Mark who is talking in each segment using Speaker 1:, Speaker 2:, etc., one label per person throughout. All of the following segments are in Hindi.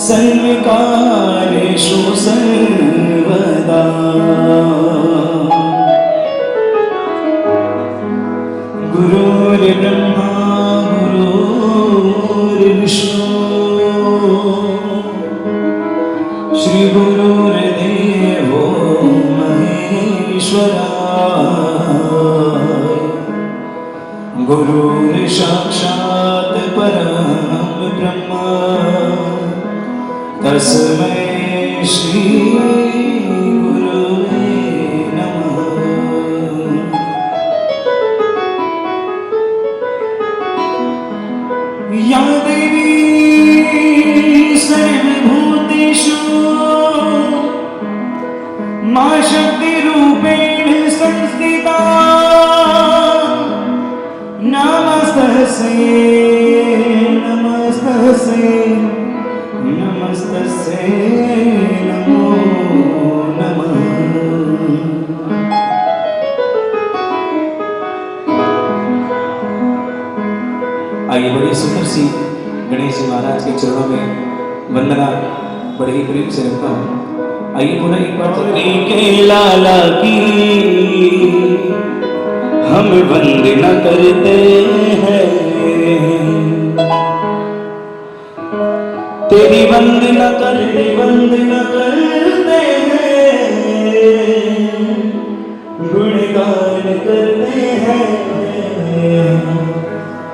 Speaker 1: सर्वकार्येषु सर्वदा गुरुर्ब्रह्मा गुरुर्विष्णु श्रीगुरुर्देवो महेश्वरा गुरुर्साक्षात् परम ब्रह्म तस्मै श्री गुरुवे नमः। या देवी सर्वभूतेषु मा शक्तिरूपेण संस्थिता नमस्तस्यै नमस्तस्यै नमस्तस्यै नमो नमः। आइए बड़ी सुंदर सी गणेश जी महाराज के चरणों में वंदना बड़े ही प्रेम से रखता हूँ। आइए पुनः एक बार के लाला की हम वंदना करते हैं, तेरी वंदना करते हैं, गुणगान करते हैं।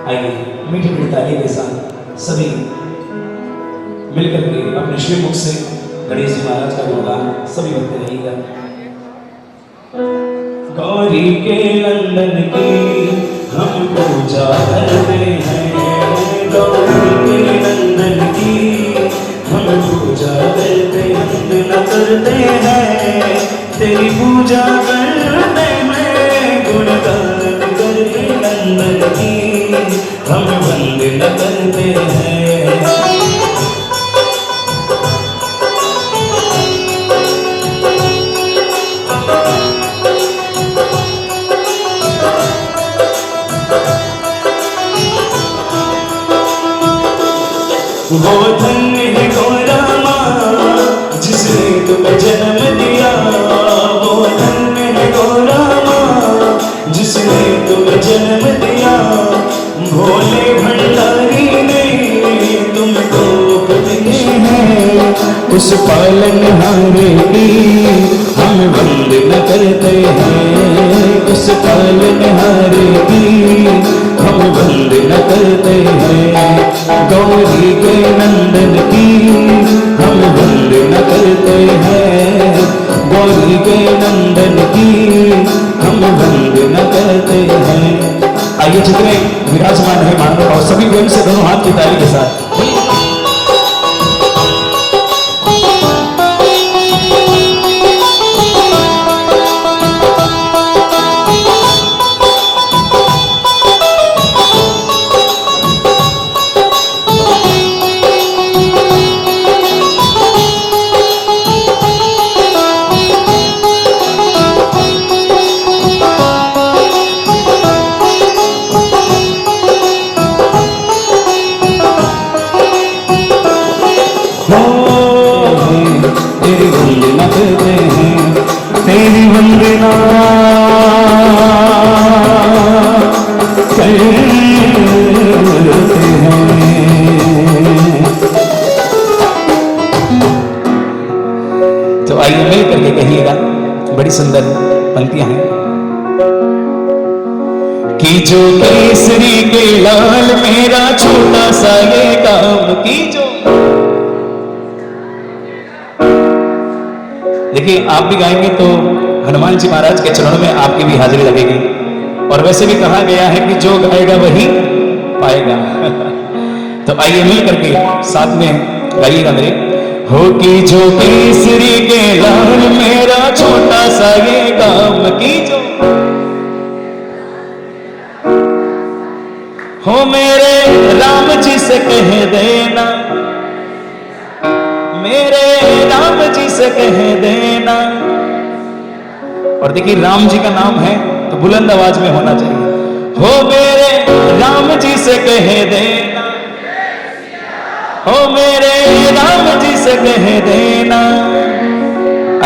Speaker 1: आइए मीठी मीठी ताली के साथ सभी मिलकर के अपने श्रीमुख से गणेश जी महाराज का गुणगान सभी बोलते रहिएगा। गौरी के नंदन की हम पूजा करते हैं, गौरी के नंदन की हम पूजा करते वंदना करते हैं, तेरी पूजा करते हैं, गुणगान करते नंदन की हम वंदना करते हैं। वो धन्य है गौरा माँ जिसने तुम्हें जन्म दिया, वो धन्य है गौरा माँ जिसने तुम्हें जन्म दिया, भोले भंडारी ने तुमको उपदेश है, उस पालनहारे की हम वंदना करते हैं, उस पालनहारे की हम वंदना करते हैं, गौरी के नंदन की हम वंदना करते हैं, गौरी के नंदन की हम वंदना करते हैं। आइए जितने विराजमान है मानव और सभी प्रेम से दोनों हाथ की ताली के साथ तेरी वंदना करते हैं, तेरी वंदना करते हैं। तो आइए मिल करके कहिएगा, बड़ी सुंदर पंक्तियां हैं कि जो केसरी के लाल मेरा छोटा सा ये काम की जो। देखिए आप भी गाएंगे तो हनुमान जी महाराज के चरणों में आपकी भी हाजिरी लगेगी, और वैसे भी कहा गया है कि जो गाएगा वही पाएगा। तो आइए मिल करके साथ में गाइएगा मेरे, हो कि जो केसरी के लाल मेरा छोटा सा ये काम की जो, हो मेरे राम जी से कह देना, मेरे राम जी से कह देना। और देखिए राम जी का नाम है तो बुलंद आवाज में होना चाहिए, हो मेरे राम जी से कह देना, हो मेरे राम जी से कह देना।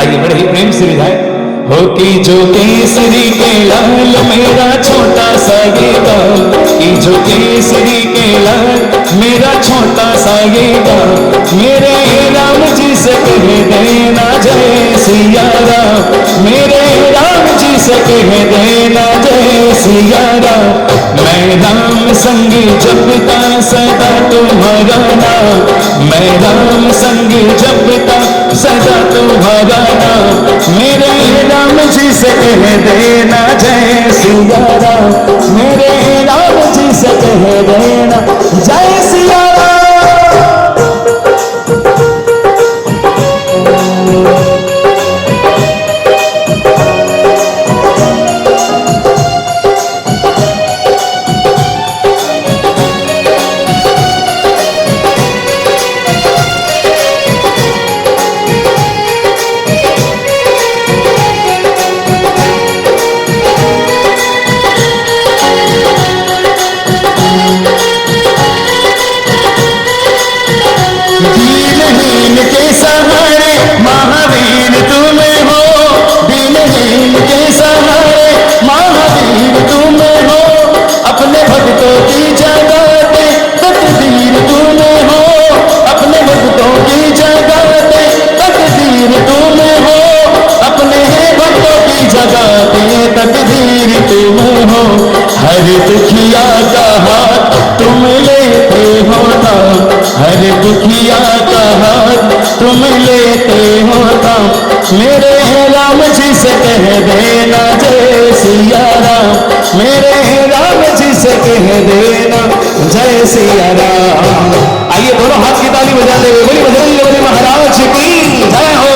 Speaker 1: आइए बड़े ही प्रेम से विधाए। हो कि जो केसरी के लाल मेरा छोटा सा ये गाँव, कि जो केसरी के लाल मेरा छोटा सा ये गाँव, मेरे राम जी से कह देना जय सिया राम, मेरे राम जी से कह देना जय सिया राम। मैं राम संग जपता सदा तुम्हारा नाम, मैं राम संग जपता सदा तुम्हारा नाम, मेरे राम जी से कह देना जय सिया राम, मेरे राम जी से कह देना जय सिया राम। दीनहीन के सहारे महावीर तुम हो, दीनहीन के सहारे महावीर तुम हो, अपने भक्तों की जगाते तकदीर तुम हो, अपने भक्तों की जगाते तकदीर तुम हो, अपने भक्तों की जगाते तकदीर तुम हो। हर दुखिया का हाथ तुम लेते हो नाम, हर दुखिया का हाथ तुम लेते हो नाम, मेरे राम जी से कह देना जय सिया राम, मेरे राम जी से कह देना जय सिया राम। आइए दोनों हाथ की ताली बजाते हुए बोली बजरंग बली महाराज की जय हो।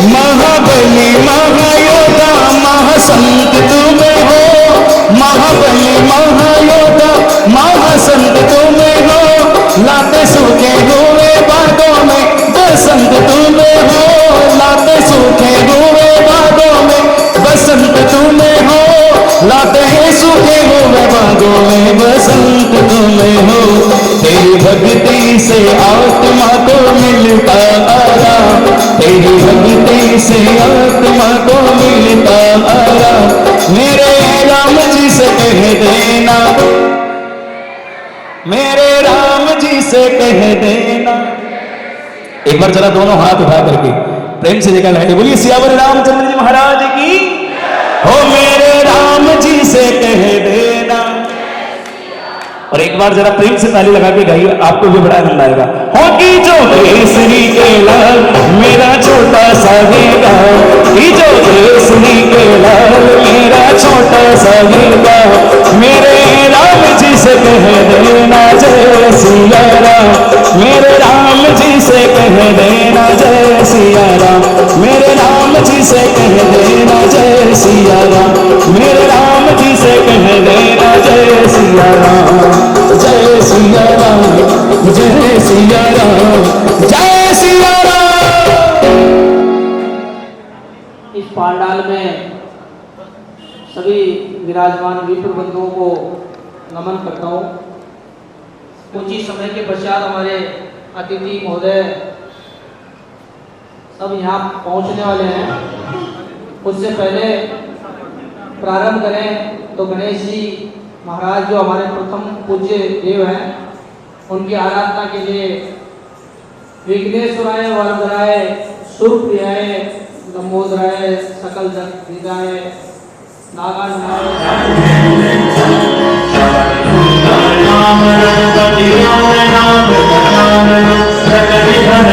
Speaker 1: महाबली महायोधा महासंत तुम हो, महाबली महायोधा महासंत तुम हो, लाते सूखे हुए बागों में बसंत तुम हो, लाते सूखे हुए बागों में बसंत तुम हो, लाते हैं सूखे हुए बागों में बसंत तुम हो। तेरी भक्ति से आत्मा को मिलता आराम, तेरी भक्ति से आत्मा को मिलता आराम, मेरे राम जी से कह देना, मेरे राम जी से कह देना। एक बार जरा दोनों हाथ उठा करके प्रेम से जगह लगे बोलिए सियावर रामचंद्र जी महाराज की हो, मेरे राम जी से कह देना। और एक बार जरा प्रेम से ताली लगा के गाइए, आपको भी बड़ा आनंद आएगा। होगी जो केसरी के लाल मेरा छोटा सा ये गाँव, जो केसरी के लाल मेरा छोटा सा ये गाँव, मेरे राम जी से कह देना जय सिया राम, मेरे राम जी से कह देना जय सिया राम, मेरे राम जी से कह देना जय सिया राम, मेरे राम जी से कह देना जय सिया राम, जय सिया राम, जय सिया राम, जय सिया राम।
Speaker 2: इस पांडाल में सभी विराजमान विप्र बंधुओं को नमन करता हूँ। कुछ ही समय के पश्चात हमारे अतिथि महोदय सब यहाँ पहुँचने वाले हैं। उससे पहले प्रारंभ करें तो गणेश जी महाराज जो हमारे प्रथम पूज्य देव हैं, उनकी आराधना के लिए विघ्नेश्वराय वरदराय सुरप्रियाय लंबोदराय सकल जगदीशाय नागाय
Speaker 1: राम रघुपति राम नाम राम सकल धन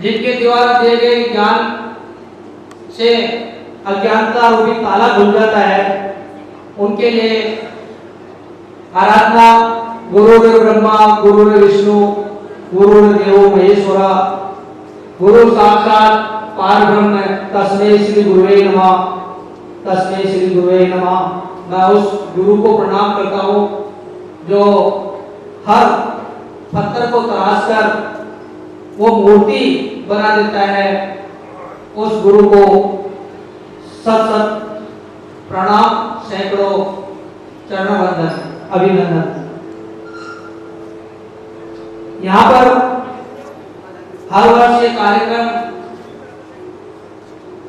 Speaker 2: जिनके द्वारा दिए गए ज्ञान से अज्ञानता रूपी ताला खुल जाता है, उनके लिए आराधना गुरुदेव ब्रह्मा, गुरुदेव विष्णु, गुरुदेव महेश्वरा, गुरु साक्षात पार ब्रह्म, तस्मै श्री गुरुवे नमः, तस्मै श्री गुरुवे नमः। मैं उस गुरु को प्रणाम करता हूँ जो हर पत्थर को तराश कर वो मूर्ति बना देता है। उस गुरु को सत सत प्रणाम, सैकड़ों चरण वंदन, अभिनंदन। यहाँ पर हर वर्ष ये कार्यक्रम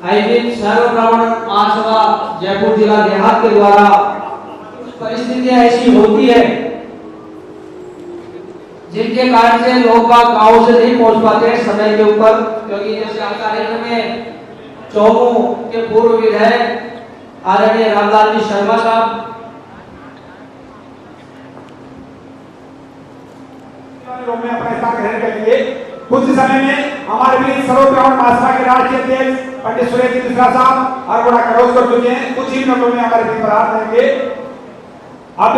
Speaker 2: आयोजित सर्व ब्राह्मण महासभा जयपुर जिला देहात के द्वारा, कुछ परिस्थितियां ऐसी होती है जिनके कारण से लोग बाग गाँव से नहीं पहुंच पाते समय के ऊपर, क्योंकि जैसे आज कार्यक्रम में चौमू के पूर्व विधायक आदरणीय रामलाल जी शर्मा साहब
Speaker 3: में अपना हिस्सा ग्रहण करेंगे। कुछ समय में हमारे बीच सर्व ब्राह्मण महासभा के राष्ट्रीय अध्यक्ष पंडित सुरेश मिश्रा साहब और बड़ा करोज कर चुके हैं। कुछ ही मिनटों में हमारे बीच बरात रहेंगे। अब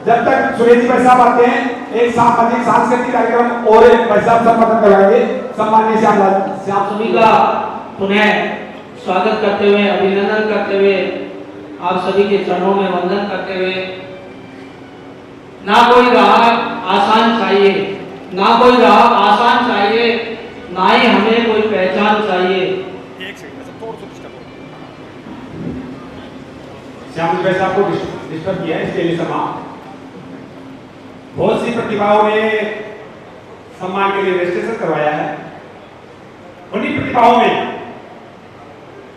Speaker 3: जब तक सुरेश जी भाई साहब आते हैं एक सामाजिक सांस्कृतिक कार्यक्रम और एक भाई साहब संपादन करवाएंगे। सम्माननीय
Speaker 2: आप सभी का पुनः स्वागत करते हुए, अभिनंदन करते हुए, आप सभी के चरणों में वंदन करते हुए, ना कोई राह आसान चाहिए, ना कोई राह आसान चाहिए, ना ही हमें कोई पहचान चाहिए।
Speaker 3: श्याम भाई साहब को डिस्टर्ब किया है, इसके लिए क्षमा। बहुत सी प्रतिभाओं ने सम्मान के लिए रजिस्ट्रेशन करवाया है। उन्हीं प्रतिभाओं में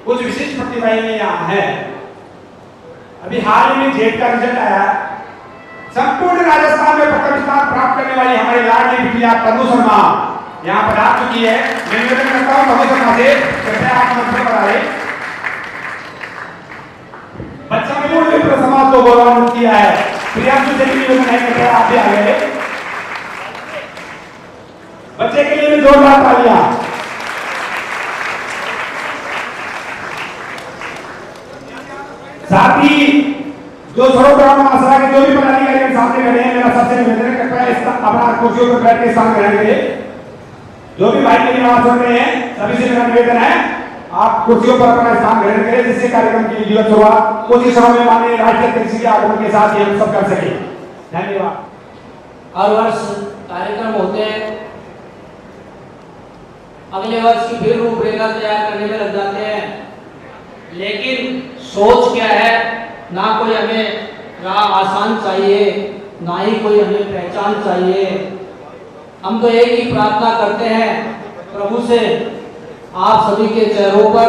Speaker 3: कुछ विशिष्ट प्रतिभाएं यहाँ है। अभी हाल ही में जेट का रिजल्ट आया। संपूर्ण राजस्थान में प्रथम स्थान प्राप्त करने वाली हमारी लाडली बिटिया तनु शर्मा यहाँ पर आ चुकी है। मैं निवेदन करता हूँ तनु शर्मा से, कृपया आप मंच पर आए। बच्चा मूल विप्र समाज को गौरवान्वित किया है। प्रियांशु से भी निवेदन है, कृपया आप भी आ गए। बच्चे के लिए भी जोरदार तालियां। साथ ही जो स्वरूप ब्राह्मण आसरा के जो भी पदाधिकारी सामने खड़े हैं, मेरा सबसे निवेदन है कृपया अपना कुर्सियों पर बैठ के स्थान ग्रहण करें। जो भी भाई मेरी आवाज सुन रहे हैं सभी से मेरा निवेदन है आप कुर्सियों पर अपना स्थान ग्रहण करें, जिससे कार्यक्रम की विधिवत शुरुआत कुछ ही समय में माननीय राष्ट्रीय अध्यक्ष के आगमन के साथ ही हम सब कर सके। धन्यवाद।
Speaker 2: हर वर्ष कार्यक्रम होते हैं, अगले वर्ष की फिर रूपरेखा तैयार करने में लग जाते हैं, लेकिन सोच क्या है, ना कोई हमें राह आसान चाहिए, ना ही कोई हमें पहचान चाहिए। हम तो एक ही प्रार्थना करते हैं प्रभु से, आप सभी के चेहरों पर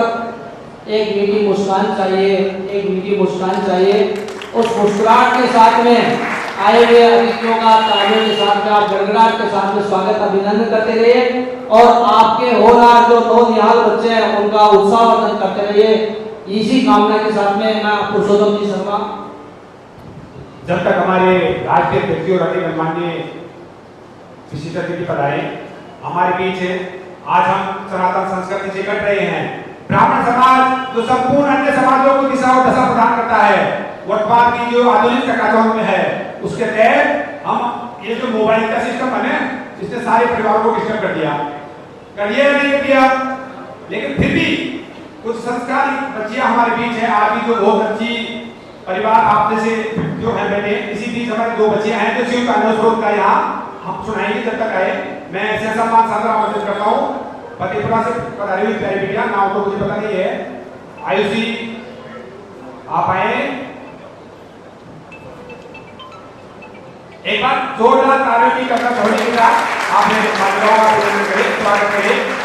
Speaker 2: एक मीठी मुस्कान चाहिए, एक मीठी मुस्कान चाहिए। उस मुस्कुराहट के साथ में आए हुए अतिथियों का तालियों के साथ में, आप गड़गड़ाहट के साथ में स्वागत अभिनंदन करते रहिए और आपके हो रहा जो नौनिहाल बच्चे हैं उनका उत्साहवर्धन करते रहिए। इसी कामना के साथ में मैं पुरुषोत्तम जी शर्मा।
Speaker 3: जब तक हमारे राष्ट्रीय अध्यक्ष और अन्य गणमान्य विशिष्ट अतिथि पधारे हमारे बीच, आज हम सनातन संस्कृति से कट रहे हैं। ब्राह्मण समाज जो संपूर्ण अन्य समाजों को दिशा और दशा प्रदान करता है, वर्तमान की जो आधुनिक चकाचौंध में है, उसके तहत हम ये जो मोबाइल का सिस्टम है, इसने सारे परिवारों को डिस्टर्ब कर दिया, नहीं कर दिया। लेकिन फिर भी कुछ संस्कारी बच्चियां हमारे बीच है। आप भी जो बहुत अच्छी परिवार आप जैसे जो है बैठे, इसी बीच हमारी दो बच्चियां हैं जो शिव का अनुस्रोत का यहाँ हम सुनाएंगे। जब तक आए मैं ऐसे सम्मान सादर आमंत्रित करता हूँ। फतेहपुरा से पधारी हुई प्यारी बिटिया, नाम तो मुझे पता नहीं है, आयुषी आप आए। एक बार जोरदार तालियों की कसरत होने के साथ आपने मान्यताओं का अभिनंदन करें, स्वागत करें।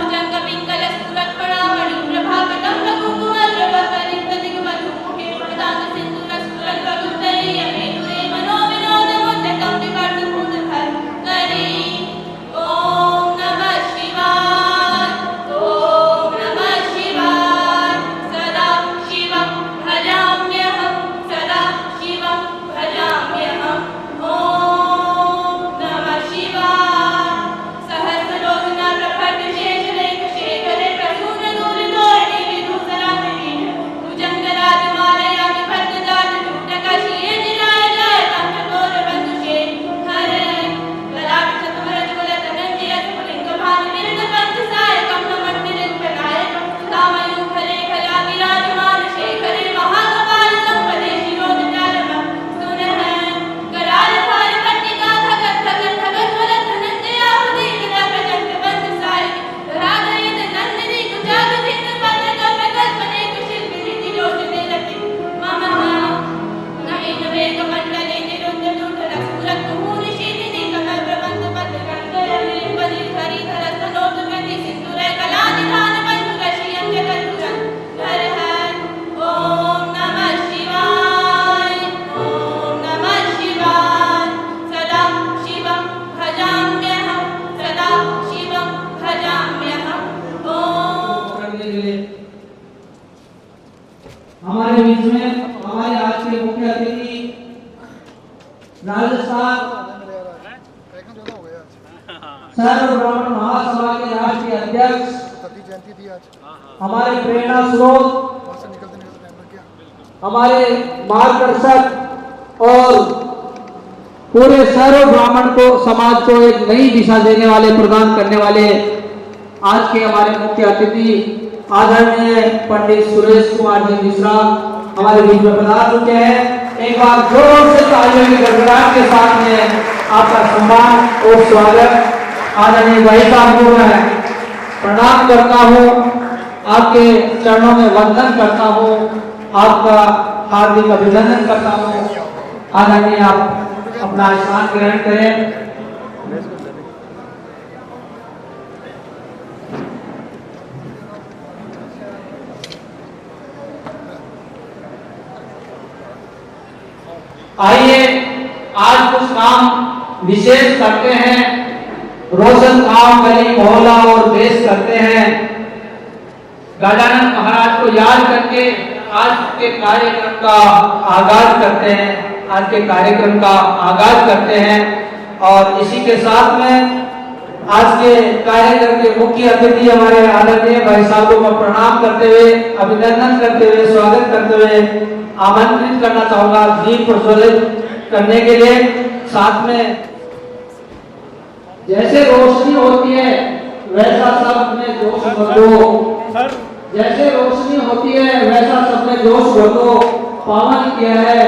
Speaker 4: Janga
Speaker 2: जिसमें हमारे आज के मुख्य अतिथि राजस्थान सर्व ब्राह्मण महासभा के राष्ट्रीय अध्यक्ष हमारे प्रेरणा स्रोत, हमारे मार्गदर्शक और पूरे सर्व ब्राह्मण को समाज को एक नई दिशा देने वाले, प्रदान करने वाले आज के हमारे मुख्य अतिथि आदरणीय पंडित सुरेश कुमार जी मिश्रा हमारे बीच में पधार चुके हैं। एक बार जोर से तालियों की गड़गड़ाहट के साथ में आपका सम्मान और स्वागत। आदरणीय भाई साहब को मैं प्रणाम करता हूँ, आपके चरणों में वंदन करता हूँ, आपका हार्दिक अभिनंदन करता हूँ। आदरणीय आप अपना स्थान ग्रहण करें। आइए आज कुछ काम विशेष करते हैं, रोशन काम गली मोहल्ला और देश करते हैं। गजानन महाराज को याद करके आज के कार्यक्रम का आगाज करते हैं, आज के कार्यक्रम का आगाज करते हैं। और इसी के साथ में आज के कार्यक्रम के मुख्य अतिथि हमारे आदरणीय भाई साहब को प्रणाम करते हुए, अभिनंदन करते हुए, स्वागत करते हुए आमंत्रित करना चाहूंगा दीप प्रज्वलित करने के लिए। साथ में जैसे रोशनी होती है वैसा सब में जोश भर दो, जैसे रोशनी होती है वैसा सब में जोश भर दो। पावन किया है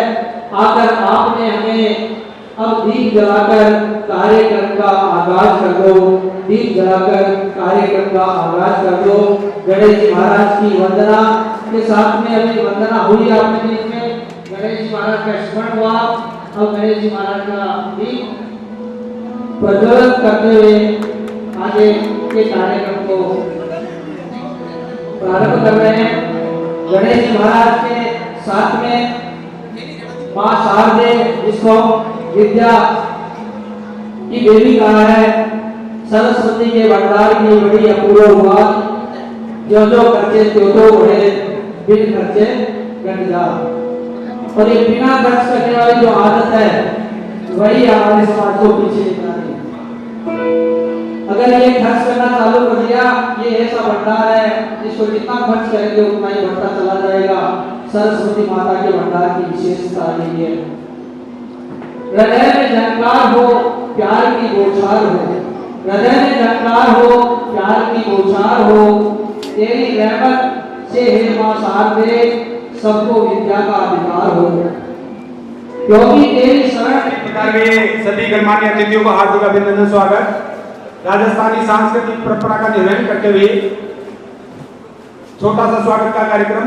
Speaker 2: आकर आपने हमें, अब दीप जलाकर कार्यक्रम का आगाज कर दो, दीप जलाकर कार्यक्रम का आगाज कर दो। गणेश जी महाराज की वंदना के साथ में अभी वंदना हुई आपने बीच में, गणेश जी महाराज का स्मरण हुआ। अब गणेश जी महाराज का दीप प्रज्वलित करते हुए आगे के कार्यक्रम को प्रारंभ कर रहे हैं। गणेश जी महाराज के साथ में मां शारदे, जिसको विद्या की देवी कहा है, सरस्वती के भंडार की बड़ी अपूर्व हुआ, जो जो खर्चे त्यों तो बढ़े, बिन खर्चे घट जा। और ये बिना खर्च करने वाली जो आदत है वही हमारे समाज को पीछे निकाल रही है। अगर ये खर्च करना चालू कर दिया, ये ऐसा भंडार है जिसको जितना खर्च करेंगे उतना ही बढ़ता चला जाएगा। सरस्वती माता के भंडार की विशेषता यही है। हृदय में झंकार हो, प्यार की बौछार हो, हृदय में झंकार हो, प्यार की बौछार हो। तेरी रहमत से हे मां शारदे, सबको विद्या का अधिकार हो, क्योंकि तेरी शरण
Speaker 3: में सभी गणमान्य अतिथियों को हार्दिक अभिनंदन, स्वागत। राजस्थानी सांस्कृतिक परंपरा का निर्वहन करते हुए छोटा सा स्वागत का कार्यक्रम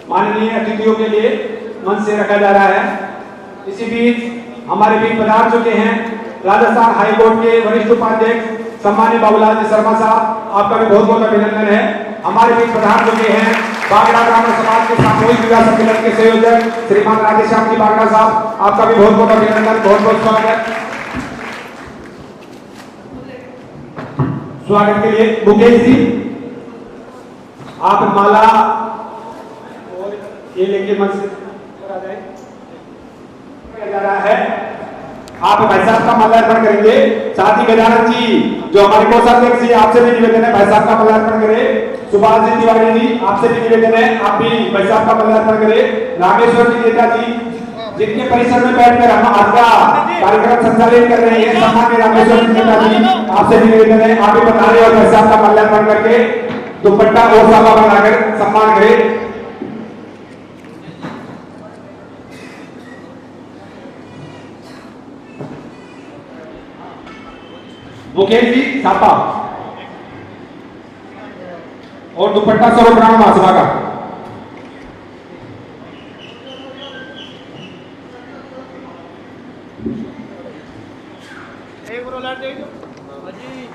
Speaker 3: माननीय अतिथियों के लिए मंच से रखा जा रहा है। इसी बीच हमारे बीच पधार चुके हैं राजस्थान हाईकोर्ट के वरिष्ठ उपाध्यक्ष सम्मानित बाबूलाल जी शर्मा साहब, आपका भी बहुत बहुत अभिनंदन है। हमारे बीच पधार चुके हैं बागड़ा ब्राह्मण समाज के सामूहिक विवाह सम्मेलन के संयोजक श्रीमान राधेश्याम जी बागड़ा साहब, आपका भी बहुत बहुत अभिनंदन, बहुत बहुत स्वागत। स्वागत के लिए मुकेश जी आप माला और ये लेके मंच पर आ जाए। जा रहा है, आप भाई साहब का माल्यार्पण करेंगे। साथ ही गजानन जी जो हमारे कोषाध्यक्ष जी, आपसे भी निवेदन है भाई साहब का माल्यार्पण करें। सुभाष जी तिवारी जी आपसे भी निवेदन है, आप भी भाई साहब का माल्यार्पण करें। रामेश्वर जी नेता जी जिनके परिसर में बैठकर हम आज का कार्यक्रम संचालित कर रहे हैं, सम्मान्य रामेश्वर जी नेता जी आपसे भी निवेदन है, आप भी बता रहे और भाई साहब का माल्यार्पण करके दुपट्टा और साफा बनाकर सम्मान करें। मुकेश जी सापा और दुपट्टा सर्व ब्राह्मण महासभा का। एक रोलर दे दो जी।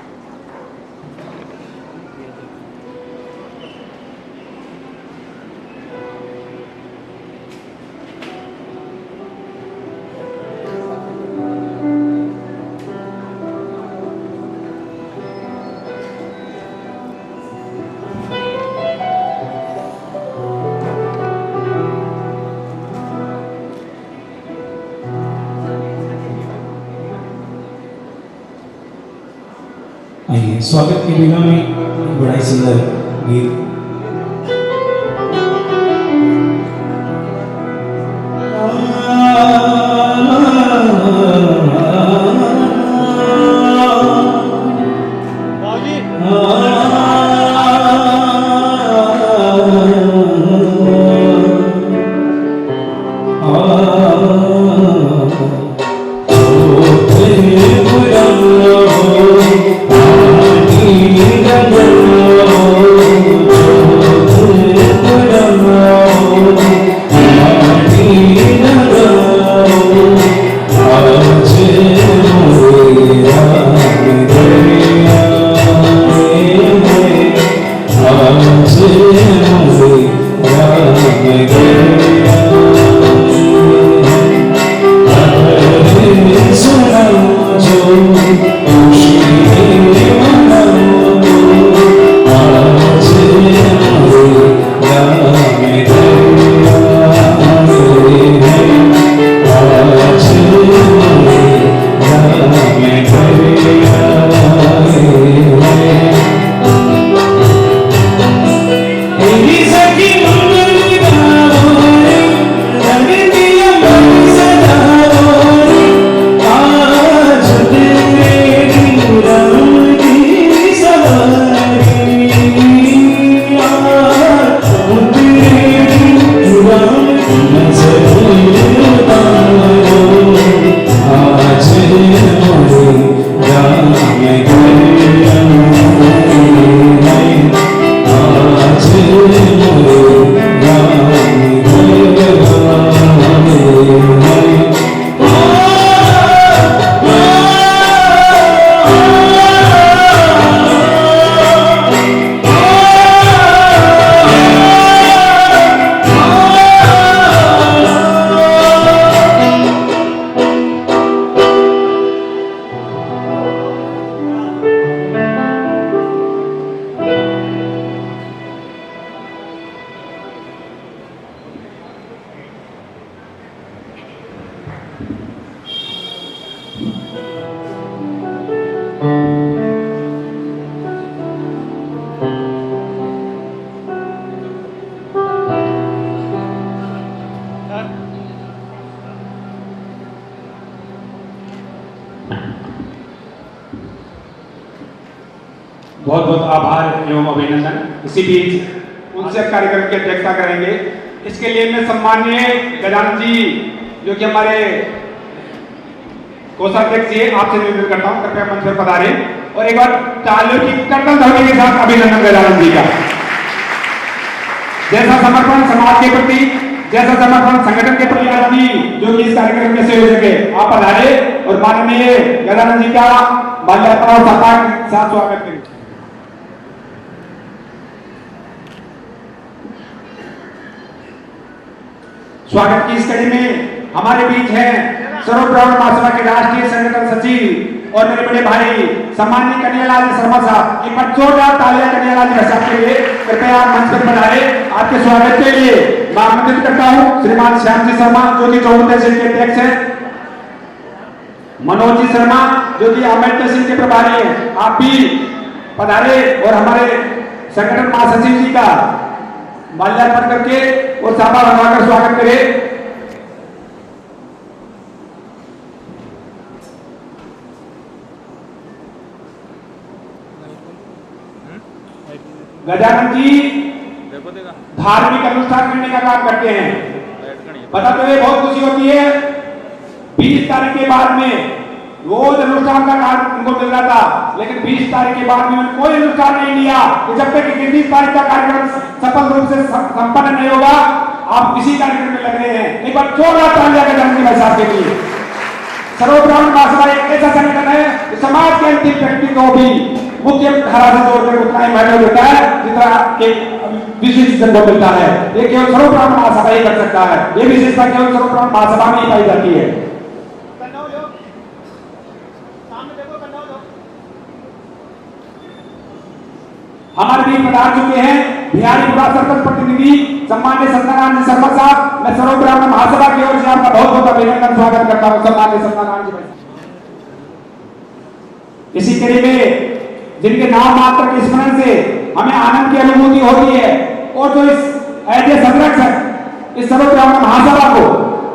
Speaker 1: स्वागत की बीना में बड़ा ही सुंदर गीत।
Speaker 3: बहुत बहुत आभार एवं अभिनंदन। इसी बीच उनसे कार्यक्रम की अध्यक्षता करेंगे। इसके लिए मैं सम्माननीय गजानन जी जो कि हमारे कोषाध्यक्ष जी आपसे निवेदन करता हूं कृपया मंच पर पधारे और एक बार तालियों की करतल ध्वनि के साथ अभिनंदन गजानन जी का। जैसा समर्पण समाज के प्रति, जैसा समर्पण संगठन के प्रति आदमी जो कि इस कार्यक्रम के संयोजक है, आप पधारे और माननीय गजानन जी का माल्यार्पण और सत्कार के साथ स्वागत करें। स्वागत की इस कड़ी में हमारे बीच हैं सर्वब्राह्मण महासभा के राष्ट्रीय संगठन सचिव और मेरे बड़े भाई सम्माननीय कन्हैयालाल शर्मा साहब। एक बार जोरदार तालियां कन्हैयालाल जी साहब के लिए। कृपया आप मंच पर पधारे। आपके स्वागत के लिए मैं आमंत्रित करता हूं श्रीमान श्याम जी शर्मा जो कि चौमुखी तहसील के अध्यक्ष हैं, मनोज जी शर्मा जो कि आमेर तहसील के प्रभारी हैं, आप भी पधारे और हमारे संगठन महासचिव जी का माल्यार्पण करके और साफा बनवाकर स्वागत करें। गजानन जी धार्मिक अनुष्ठान करने का काम करते हैं। बताते हुए बहुत खुशी होती है। 20 तारीख के बाद में रोज अनुष्ठान का काम उनको मिल रहा था, लेकिन 20 तारीख के बाद में कोई अनुष्ठान नहीं लिया कि जब तक 21 तारीख का कार्यक्रम सफल रूप से संपन्न नहीं होगा आप इसी कार्यक्रम में लग रहे हैं। एक बार जोरदार तालियां गजानन जी भाई साहब के लिए। सर्वब्राह्मण महासभा एक ऐसा संगठन है कि समाज के अंतिम व्यक्ति को भी मुख्य धारा से जोड़कर उतना ही महत्व देता है जितना के विशेषजन को मिलता है। ये केवल सर्वब्राह्मण महासभा ही कर सकता है। ये विशेषता केवल सर्वब्राह्मण महासभा में ही पाई जाती है। हमारे बीच पधार चुके हैं बिहारीपुरा सरपंच प्रतिनिधि सम्मान्य सत्यनारायण शर्मा साहब। मैं सर्वब्राह्मण महासभा की ओर से आपका बहुत बहुत अभिनंदन स्वागत करता हूं सम्मान्य सत्यनारायण जी। इसी कड़ी में जिनके नाम मात्र के स्मरण से हमें आनंद की अनुभूति होती है, और जो इस ऐसे संरक्षक इस सर्वग्राम महासभा को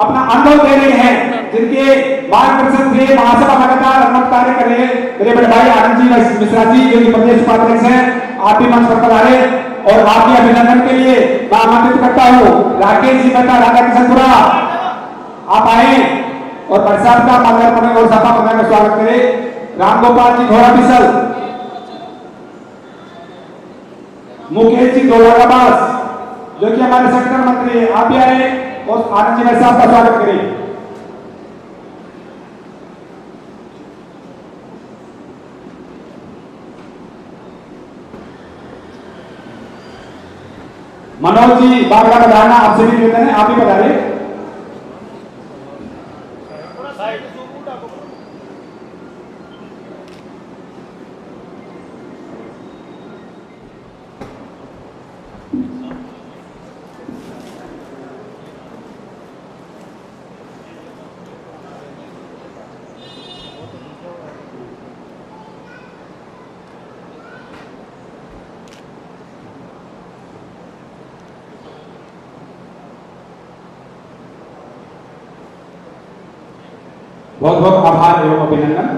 Speaker 3: अपना अनुभव दे रहे हैं, जिनके मार्गदर्शन से महासभा लगातार अनवरत कार्य कर रहे हैं, मेरे बड़े भाई आनंद जी मिश्रा जी जो कि प्रदेश उपाध्यक्ष हैं, आप भी मंच पर पधारे और आपके अभिनंदन के लिए मैं आमंत्रित करता हूँ राकेश जी मेहता, राधा किशनपुरा, आप आए और प्रसाद का माल्यार्पण और सभा प्रदान का स्वागत करें। रामगोपाल जी घोड़ा बिसल, मुकेश जी दौलताबाद जो कि हमारे संगठन मंत्री हैं, आप भी आए और आनंद जी मेरे साहब का स्वागत करें। मनोज जी बागड़ा बधाना, आपसे भी निवेदन है, आप भी बता रहे। बहुत बहुत आभार एवं अभिनंदन।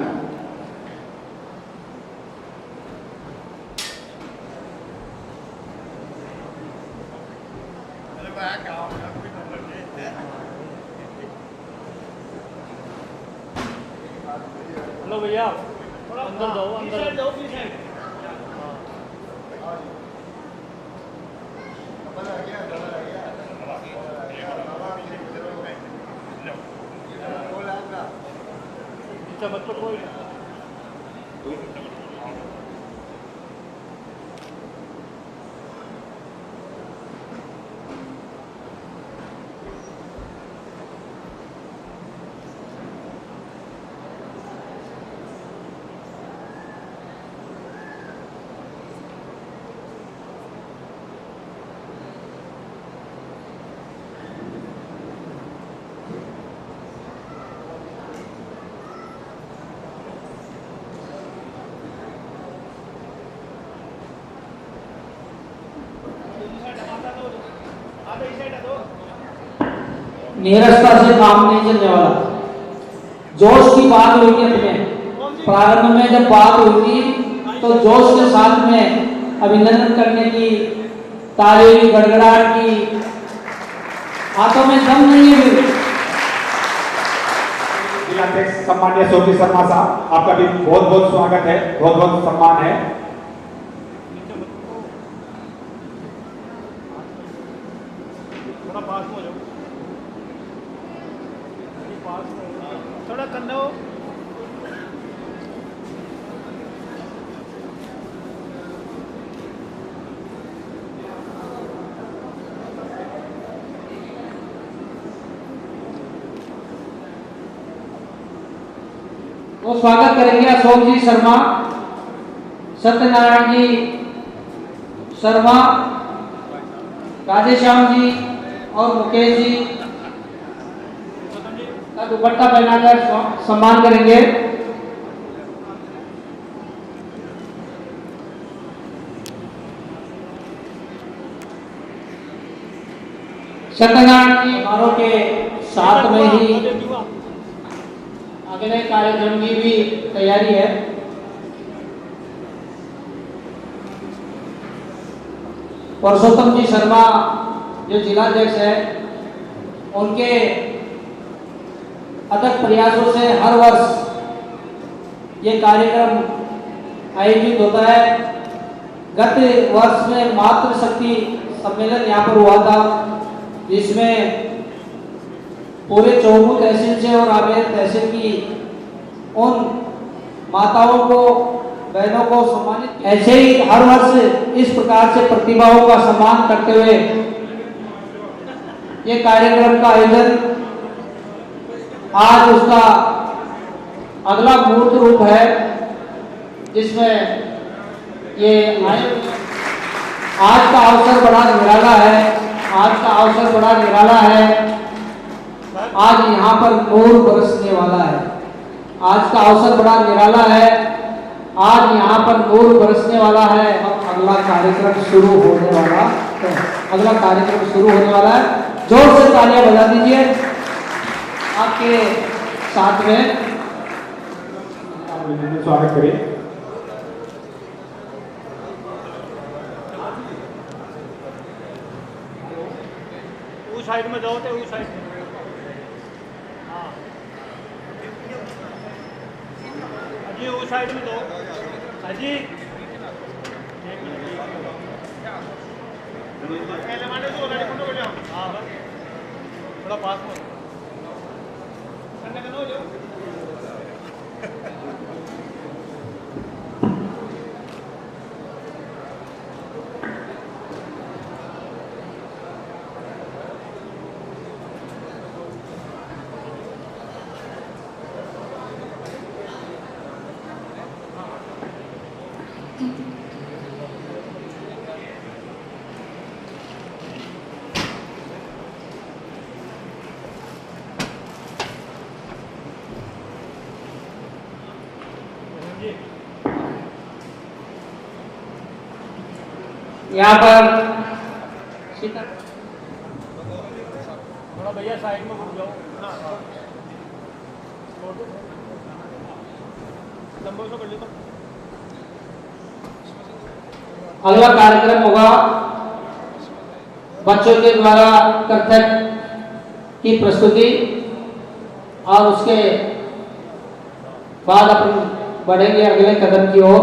Speaker 4: हेलो भैया, अंदर जाओ, अंदर जाओ। मत पकड़ो।
Speaker 2: नीरसता से काम नहीं चलने वाला। जोश की बात हुई थी अपने प्रारंभ में, जब बात हुई थी तो जोश के साथ में अभिनंदन करने की, ताली गड़गड़ाहट की, हाथों में दम नहीं है।
Speaker 3: जिलाध्यक्ष सम्माननीय सोफी शर्मा साहब, आपका भी बहुत बहुत स्वागत है, बहुत बहुत सम्मान है।
Speaker 4: थोड़ा पास हो जाओ, थोड़ा करना हो।
Speaker 2: वो स्वागत करेंगे अशोक जी शर्मा, सत्यनारायण जी शर्मा, राधेश्याम जी और मुकेश जी का दुपट्टा पहनाकर सम्मान करेंगे। सत्यनारायण जी समारोह के साथ में ही अगले कार्यक्रम की भी तैयारी है। पुरुषोत्तम जी शर्मा जो जिलाध्यक्ष है, उनके अथक प्रयासों से हर वर्ष ये कार्यक्रम आयोजित होता है। गत वर्ष में मातृशक्ति सम्मेलन यहाँ पर हुआ था, जिसमें पूरे चौमू तहसील से और आमेर तहसील की उन माताओं को, बहनों को सम्मानित। ऐसे ही हर वर्ष इस प्रकार से प्रतिभाओं का सम्मान करते हुए ये कार्यक्रम का आयोजन, आज उसका अगला मूर्त रूप है, जिसमें ये आज का अवसर बड़ा निराला है। आज का अवसर बड़ा निराला है। आज यहाँ पर नूर बरसने वाला है। आज का अवसर बड़ा निराला है। आज यहाँ पर नूर बरसने वाला है और अगला कार्यक्रम शुरू होने वाला है। अगला कार्यक्रम शुरू होने वाला है। जोर से तालियां बजा दीजिए आपके साथ में।
Speaker 3: स्वागत करें।
Speaker 4: उस साइड में जाओ तो उस साइड में। हाँ अजी उस साइड में जाओ अजी। हाँ बस थोड़ा पास में हो जाओ।
Speaker 2: यहाँ पर
Speaker 4: थोड़ा भैया साइड में घुस जाओ। लंबो से कर लो।
Speaker 2: अगला कार्यक्रम होगा बच्चों के द्वारा कथक की प्रस्तुति और उसके बाद अपन बढ़ेंगे अगले कदम की ओर।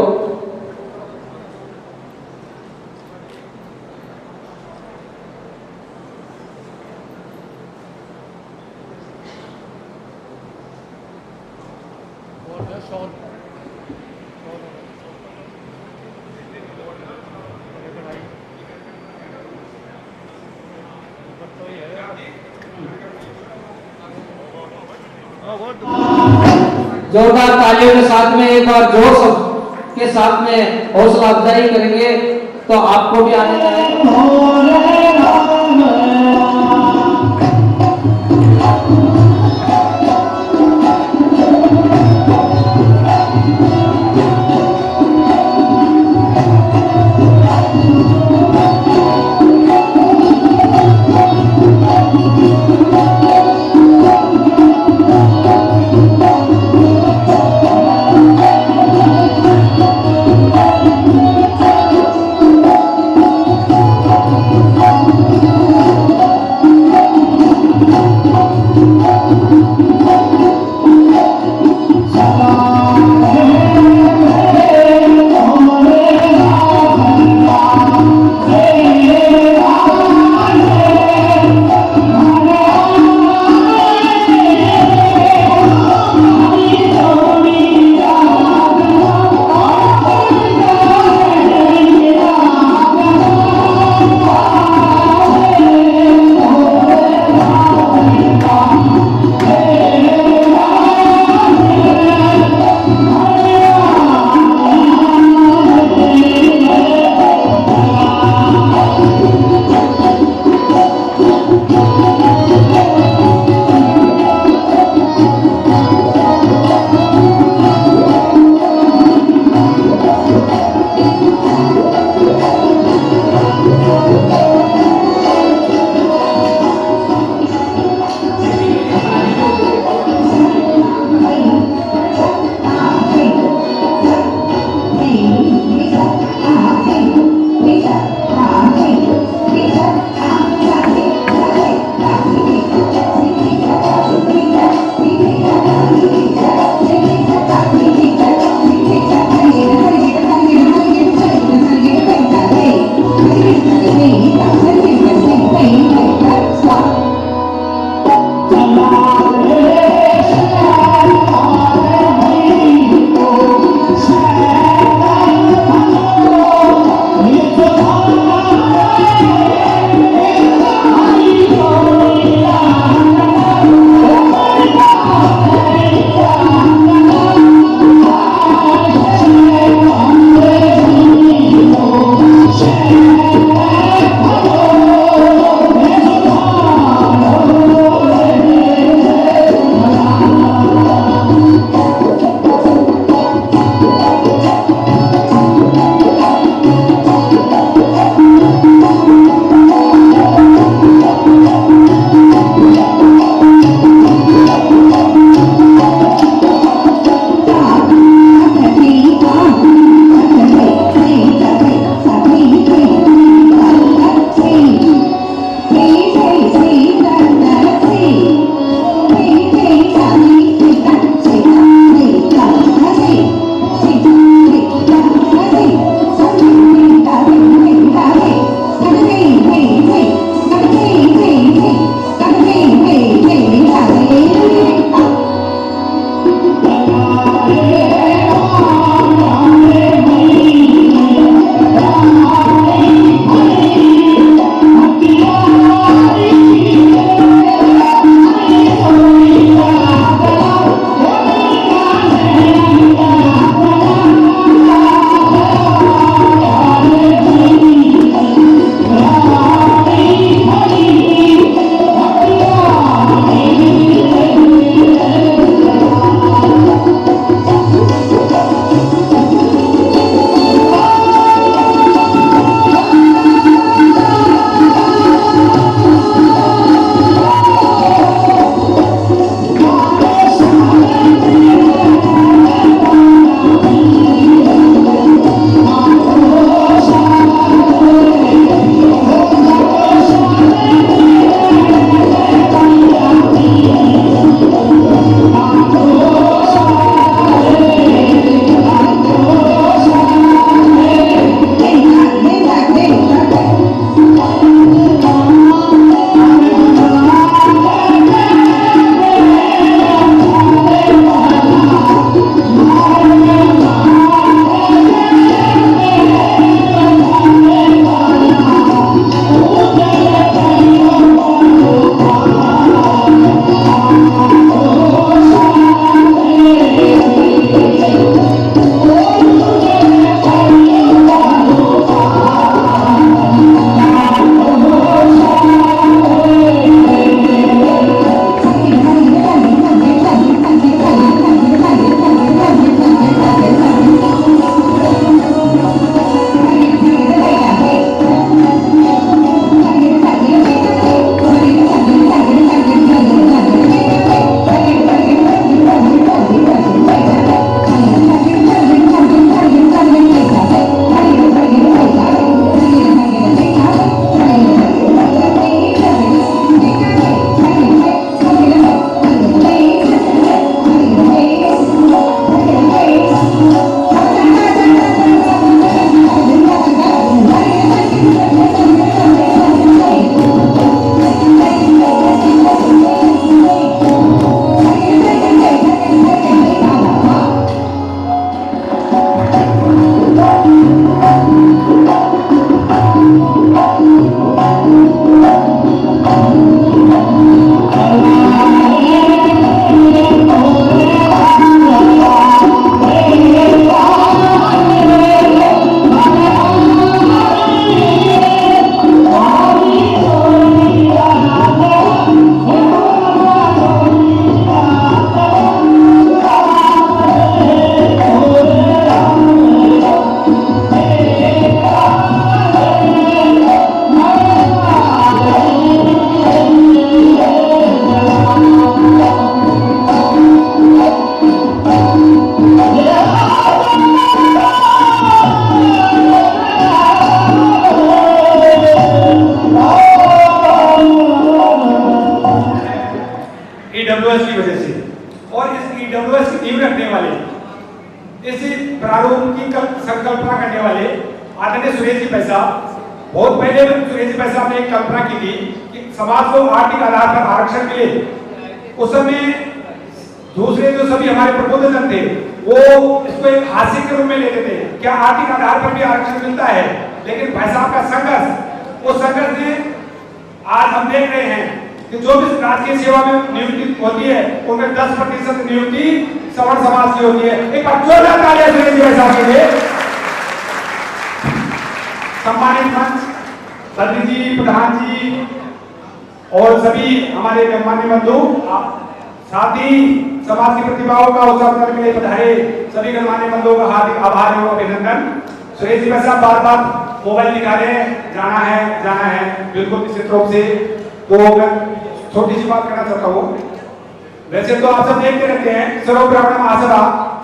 Speaker 2: जोरदार तालियों के साथ में एक बार जोश के साथ में हौसला अफजाई करेंगे तो आपको भी आने जाएगा।
Speaker 3: ईडब्ल्यूएस की वजह से। और इस ईडब्ल्यूएस की नींव रखने वाले, इसी प्रारूप की संकल्पना करने वाले आदरणीय सुरेश जी पैसा, बहुत पहले सुरेश जी पैसा ने एक कल्पना की थी कि समाज को आर्थिक आधार पर आरक्षण मिले। उस समय दूसरे जो सभी हमारे प्रबुद्धजन थे वो इसको एक हास्य के रूप में लेते थे, क्या आर्थिक आधार पर भी आरक्षण मिलता है। लेकिन भाई साहब का संघर्ष, उस संघर्ष ने आज हम देख रहे हैं कि जो भी राजकीय सेवा में नियुक्ति होती है उनमें 10% नियुक्ति सवर्ण समाज की होती है। एक बार जोरदार तालियां सुरेश जी साहब के लिए। सम्मानित मंच, मंत्री जी, प्रधान जी और सभी हमारे गणमान्य बंधु, साथ ही समाज की प्रतिभाओं का उत्साह करने के लिए पधारे सभी गणमान्य बंधुओं का हार्दिक आभार एवं अभिनंदन। सुरेश जी साहब बार बार मोबाइल दिखा रहे हैं, जाना है बिल्कुल निश्चित रूप से। तो मैं छोटी सी बात करना चाहता हूँ। वैसे तो आप सब देखते रहते हैं सर्व ब्राह्मण महासभा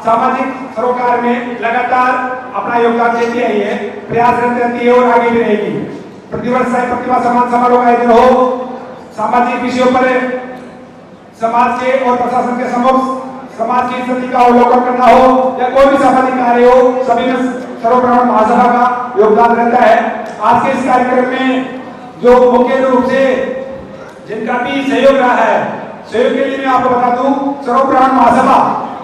Speaker 3: सामाजिक सरोकार में लगातार अपना योगदान देती आई है, प्रयासरत रहती है और आगे भी रहेगी। प्रतिवर्ष प्रतिभा सम्मान समारोह का आयोजन हो, सामाजिक विषयों पर समाज के और प्रशासन के समक्ष समाज की स्थिति का अवलोकन करना हो या कोई भी सामाजिक कार्य हो, सभी में सर्व ब्राह्मण महासभा का योगदान रहता है। आज के इस कार्यक्रम में जो मुख्य रूप से जिनका भी सहयोग रहा है, सहयोग के लिए मैं आपको बता दूं, सर्व ब्राह्मण महासभा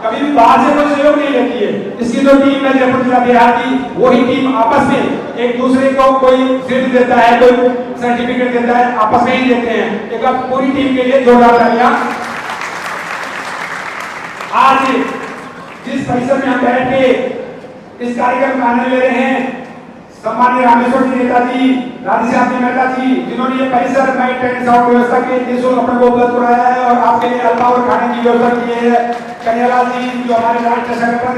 Speaker 3: कभी भी बाहर से कोई सहयोग नहीं लेती है। इसकी जो टीम है जयपुर जिला बिहार की, वही टीम आपस में एक दूसरे को कोई शील्ड देता है, कोई सर्टिफिकेट देता है, आपस में ही देते हैं। एक बार पूरी टीम के लिए जोरदार तालियां। आज जिस परिसर में हम बैठ के इस कार्यक्रम का आनंद ले रहे हैं, सम्मानीय रामेश्वर जी नेताजी, राधेश्याम जी मेहता जी, जिन्होंने ये परिसर नाइट एंड साउंड व्यवस्था के निःशुल्क अपने को उपलब्ध कराया है और आपके लिए अल्पाहार और खाने की व्यवस्था की है। कन्हैयालाल जी जो हमारे राष्ट्रीय संगठन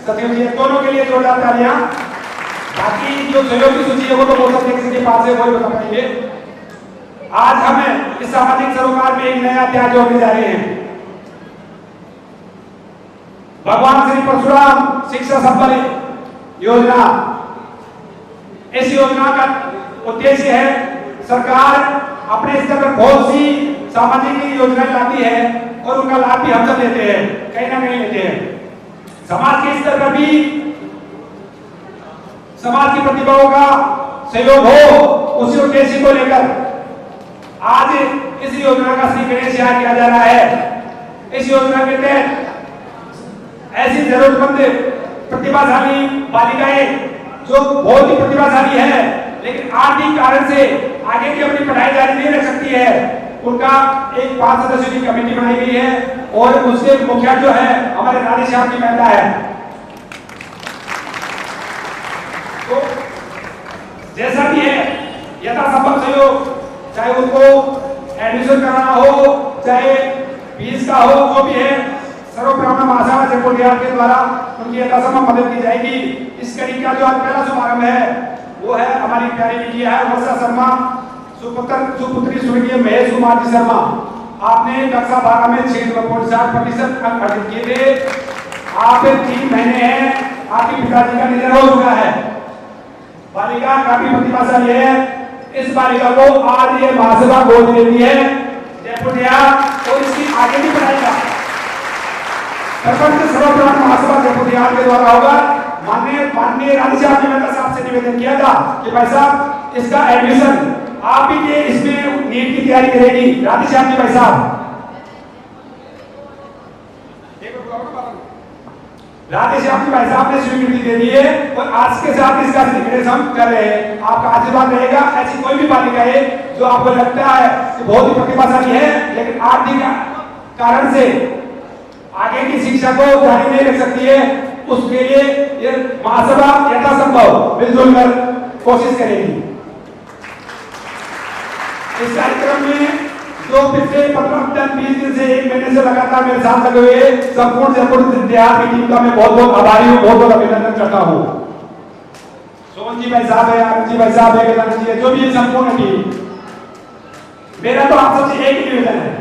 Speaker 3: सचिव जी, दोनों के लिए जोरदार तालियां। बाकी जो सहयोग की सूची है वो तो बहुत किसी के पास है, वही बता पाएंगे। आज हम इस सामाजिक सरोकार में एक नया अध्याय जोड़ने जा रहे हैं। भगवान श्री परशुराम शिक्षा संबल योजना, इस योजना का उद्देश्य है सरकार अपने स्तर पर बहुत सी सामाजिक योजनाएं लाती है और उनका लाभ भी हम सब लेते हैं, कहीं ना कहीं लेते हैं। समाज के स्तर पर भी समाज की प्रतिभाओं का सहयोग हो, उसी उद्देश्य को लेकर आज इस योजना का श्री गणेश याद किया जा रहा है। इस योजना के तहत ऐसी जरूरतमंद प्रतिभाशाली बालिकाएं जो बहुत ही प्रतिभाशाली है लेकिन आर्थिक कारण से आगे की अपनी पढ़ाई जारी नहीं रख सकती है, उनका एक 5 सदस्यों की कमेटी बनाई गई है और उसके मुखिया जो है हमारे राधेश्याम जी मेहता है। तो जैसा भी है यथासंभव सहयोग, चाहे उनको एडमिशन कराना हो, चाहे फीस का हो, जो भी है सर्व ब्राह्मण महासभा जयपुर बिहार के द्वारा उनकी यथासंभव मदद की जाएगी। इस कड़ी का जो आज पहला शुभारंभ है वो है हमारी प्यारी बिटिया है वर्षा शर्मा, सुपुत्री स्वर्गीय महेश कुमार जी शर्मा। आपने कक्षा 12 में 6.60% अंक अर्जित किए थे। आप 3 महीने हैं, आपके पिताजी का निधन हो चुका है। बालिका काफी प्रतिभाशाली है। इस बालिका को आज ये महासभा गोद लेती है जयपुर बिहार और इसकी आगे भी पढ़ाई का सरपंच सर्व ब्राह्मण महासभा जयपुर बिहार के द्वारा होगा। माननीय राधेश्याम जी मेहता साहब से निवेदन किया था कि भाई साहब इसका एडमिशन आप ही के इसमें नीट की तैयारी करेगी राधेश्याम जी भाई साहब। राधेश्याम जी भाई साहब ने स्वीकृति दे दी है और आज के साथ इसका सिग्नेचर हम कर रहे हैं। आपका आशीर्वाद रहेगा। ऐसी कोई भी बालिका है जो आपको लगता है कि बहुत ही प्रतिभाशाली है लेकिन आर्थिक कारण से आगे की शिक्षा को जारी नहीं रख सकती है, उसके लिए ये महासभा यथासंभव मिलजुल कर कोशिश करेगी। इस कार्यक्रम में जो पिछले 15-20 दिन से 1 महीने से लगातार मेरे साथ लगे हुए संपूर्ण जयपुर बिहार की टीम का मैं बहुत बहुत आभारी हूँ, बहुत बहुत अभिनंदन करता हूँ। सोहन जी भाई साहब है, आनंद जी भाई साहब है, गजानन जी है, जो भी संपूर्ण टीम। मेरा तो आप सबसे एक ही निवेदन है,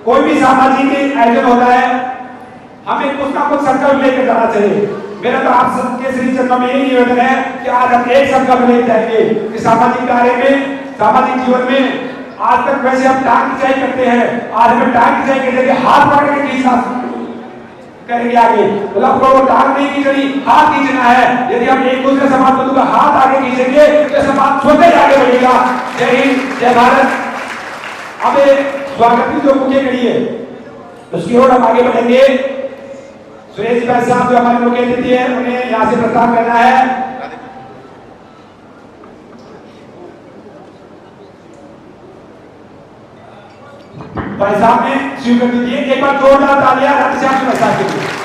Speaker 3: कोई भी सामाजिक आयोजन होता है हमें कुछ ना कुछ संकल्प लेकर जाना चाहिए। मेरा तो आप सबके श्री चरणों में यही निवेदन है कि आज हम एक संकल्प लेकर जाएंगे कि सामाजिक कार्य में, सामाजिक जीवन में आज तक वैसे हम टांग खिंचाई करते हैं, आज हमें टांग खिंचाई के जगह हाथ पकड़ के खींचना करेंगे आगे। मतलब वो टांग नहीं खींचनी, हाथ खींचना है। यदि हम एक दूसरे समाज बंधु का हाथ आगे खींचेंगे तो समाज स्वतः ही आगे बढ़ेगा। जय हिंद, जय भारत। अब स्वागत की जो मुख्य कड़ी है उसकी ओर हम आगे बढ़ेंगे। सुरेश भाई साहब जो हमारे मुख्य अतिथि है उन्हें यहाँ से प्रस्थान करना है। भाई साहब ने स्वीकृति दी। एक बार जोरदार तालियां राधेश्याम भाई साहब के लिए।